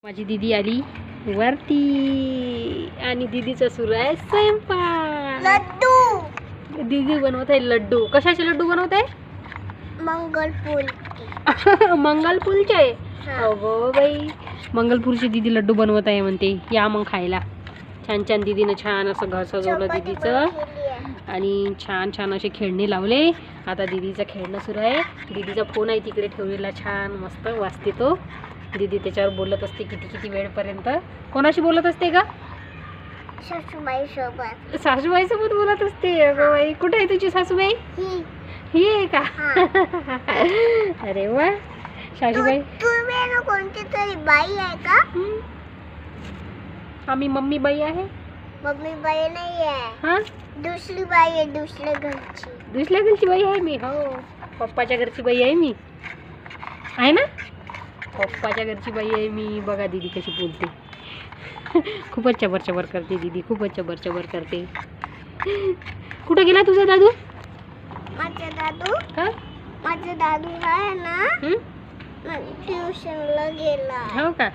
माझी दीदी आली वरती आणि दीदीचा सुरू आहे स्वयंपाक. लड्डू दीदी बनवत आहे लड्डू. कशाचे लड्डू बनवत आहे? मंगलपूर. मंगलपूरचे. अगो बाई, मंगलपूरची दीदी लड्डू बनवत आहे म्हणते. या मग खायला. छान छान दीदीनं छान असं घर सजवलं दीदीचं आणि छान छान असे खेळणे लावले. आता दीदीचं खेळणं सुरू आहे. दीदीचा फोन आहे तिकडे ठेवलेला, छान मस्त वाजते तो. दीदी त्याच्यावर बोलत असते किती किती वेळपर्यंत. कोणाशी बोलत असते का? सासूबाई सोबत. सासूबाई सोबत बोलत असते. अगं बाई, कुठे आहे तुझी सासूबाई? ही आहे का? अरे वा, सासूबाई. तुम्ही कोणती तरी बाई आहे का? आम्ही मम्मी बाई आहे. मम्मी बाई नाही आहे, हा, दुसरी बाई आहे, दुसऱ्या घरची. दुसऱ्या घरची बाई आहे मी. हो, पप्पाच्या घरची बाई आहे मी. आहे ना, पप्पाच्या घरची बाई आहे मी. बघा दीदी कशी बोलते. खूपच चबर चबर करते दीदी, खूपच चबर चबर करते. कुठं गेला तुझा दादू? माझा दादू हा, माझा दादू आहे ना, ट्युशनला गेला. हो का?